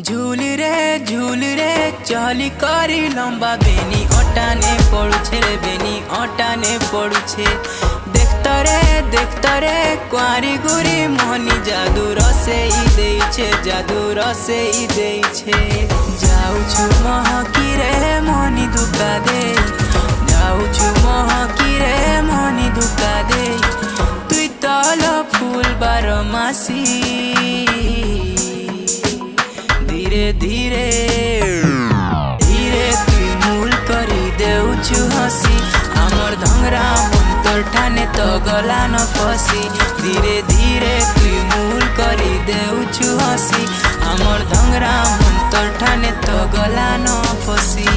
झूल रे चली करी लंबा बेनी अटाने पड़ुछे रे बेनी अटाने पड़ुछे। देखता रे कुआरी गुरी मोहनी जादू रसे जादू रसे जाऊछु महकी रे मोहनी धोखा दे जाऊछु महकी रे मोहनी धोखा दे तुई तल फूल बारमासी धीरे धीरे तुई मूल करी देउछु हसी हमर धंगरा मंतर ठाने तो गला न फसी धीरे धीरे तुई मूल करी देउछु हसी हमर धंगरा मंतर ठाने तो गला न फसी।